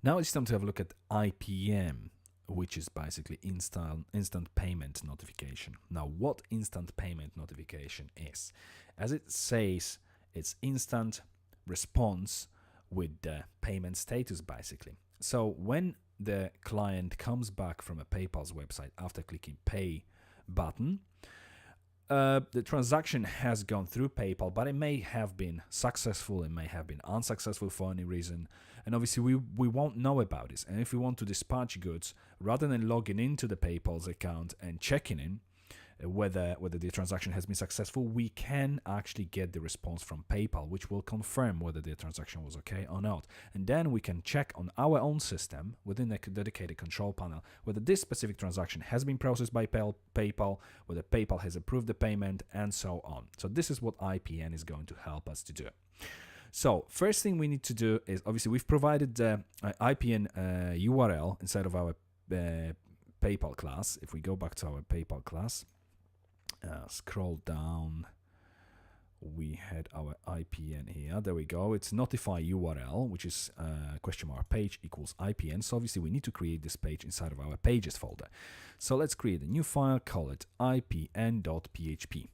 Now it's time to have a look at IPM, which is basically instant payment notification. Now, what instant payment notification is? As it says, it's instant response with the payment status, basically. So when the client comes back from a PayPal's website after clicking pay button, the transaction has gone through PayPal, but it may have been successful, it may have been unsuccessful for any reason, and obviously we won't know about this. And if we want to dispatch goods, rather than logging into the PayPal's account and checking in whether the transaction has been successful, we can actually get the response from PayPal, which will confirm whether the transaction was okay or not. And then we can check on our own system within the dedicated control panel whether this specific transaction has been processed by PayPal, whether PayPal has approved the payment, and so on. So this is what IPN is going to help us to do. So first thing we need to do is, obviously we've provided the IPN URL inside of our PayPal class. If we go back to our PayPal class, scroll down, we had our IPN here. There we go. It's notify URL, which is question mark page equals IPN. So obviously we need to create this page inside of our pages folder. So let's create a new file, call it ipn.php.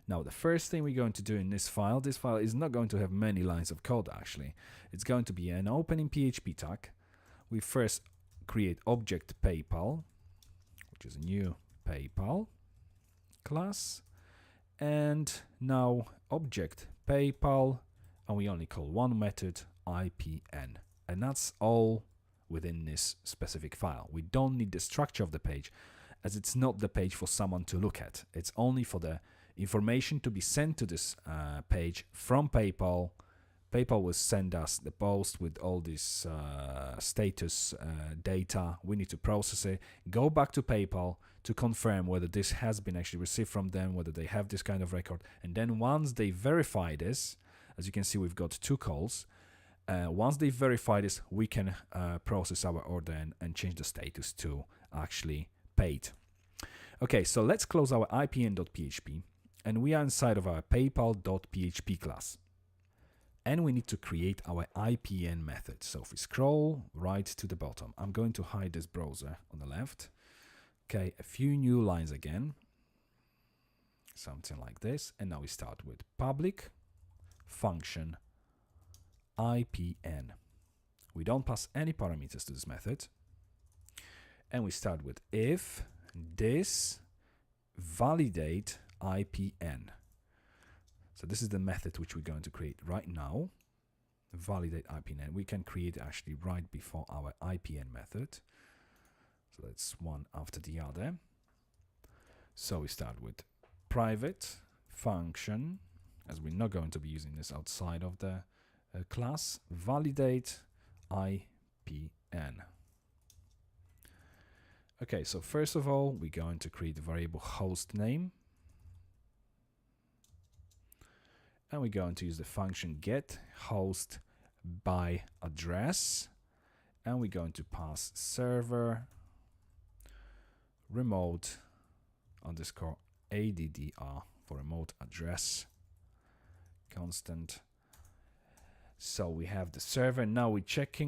Now the first thing we're going to do in this file is not going to have many lines of code actually. It's going to be an opening PHP tag. We first create object PayPal, which is a new PayPal class, and now object PayPal, and we only call one method, IPN, and that's all within this specific file. We don't need the structure of the page, as it's not the page for someone to look at. It's only for the information to be sent to this page from PayPal. PayPal will send us the post with all this status data. We need to process it, go back to PayPal to confirm whether this has been actually received from them, whether they have this kind of record. And then once they verify this, as you can see, we've got two calls. Once they verify this, we can process our order and change the status to actually paid. Okay, so let's close our ipn.php, and we are inside of our paypal.php class. And we need to create our IPN method. So if we scroll right to the bottom, I'm going to hide this browser on the left. Okay, a few new lines again. Something like this. And now we start with public function IPN. We don't pass any parameters to this method. And we start with if this validate IPN. So this is the method which we're going to create right now. Validate IPN. We can create actually right before our IPN method. So that's one after the other. So we start with private function, as we're not going to be using this outside of the class, validate IPN. Okay, so first of all, we're going to create the variable host name. And we're going to use the function get host by address, and we're going to pass server remote underscore addr for remote address constant. So we have the server. Now we're check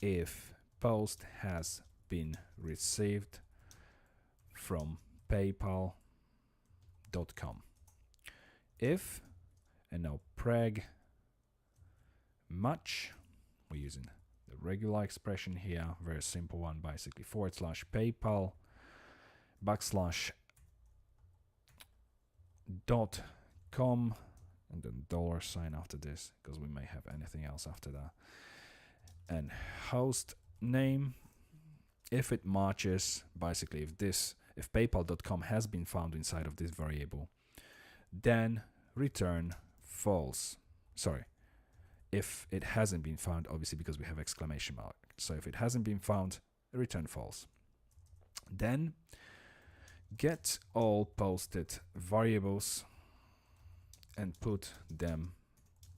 if post has been received from paypal.com. If, and now preg match, we're using the regular expression here, very simple one, basically /PayPal /com, and then $sign after this, because we may have anything else after that, and host name. If it matches, basically if paypal.com has been found inside of this variable, then return false. Sorry, if it hasn't been found, obviously because we have exclamation mark. So if it hasn't been found, return false. Then get all posted variables and put them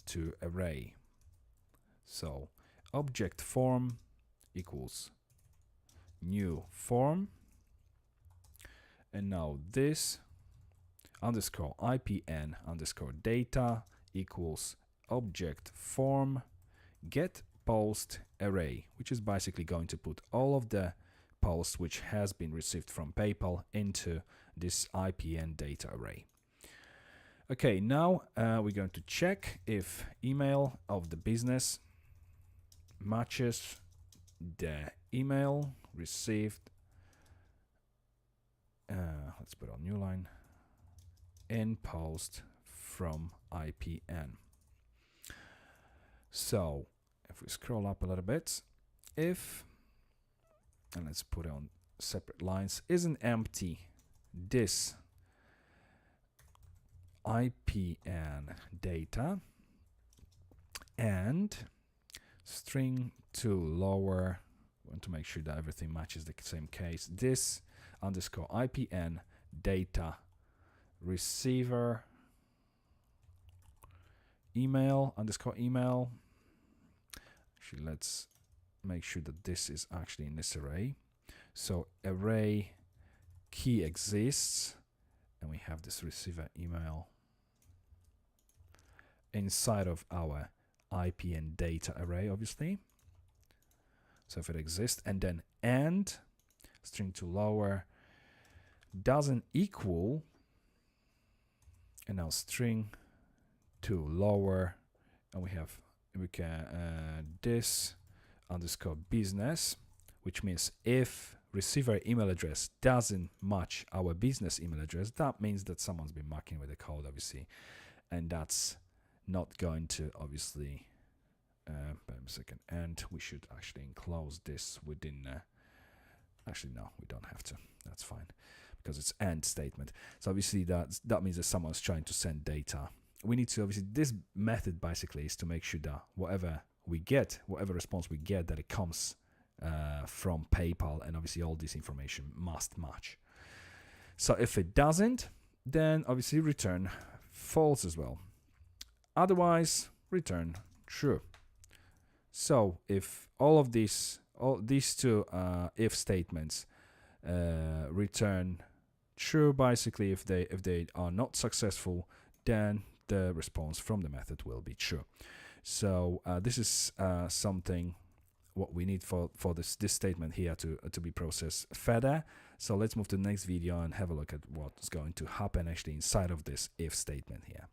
to array. So object form equals new form, and now this underscore IPN underscore data equals object form get post array, which is basically going to put all of the posts which has been received from PayPal into this IPN data array. Okay, now we're going to check if email of the business matches the email received. Let's put on new line in post from IPN. So if we scroll up a little bit, if, and let's put it on separate lines, isn't empty this IPN data and string to lower, we want to make sure that everything matches the same case, this underscore IPN data receiver email underscore email. Actually, let's make sure that this is actually in this array. So array key exists, and we have this receiver email inside of our IPN data array, obviously. So if it exists, and then and string to lower doesn't equal, and now string to lower, and we can this underscore business, which means if receiver email address doesn't match our business email address, that means that someone's been mucking with the code, obviously, and that's not going to obviously wait a second, and we should actually enclose this within actually no, we don't have to, that's fine, because it's AND statement. So obviously that means that someone's trying to send data. We need to obviously, this method basically is to make sure that whatever we get, whatever response we get, that it comes from PayPal, and obviously all this information must match. So if it doesn't, then obviously return false as well. Otherwise, return true. So if all these two if statements return true, basically if they are not successful, then the response from the method will be true. So this is something what we need for this statement here to be processed further. So let's move to the next video and have a look at what's going to happen actually inside of this if statement here.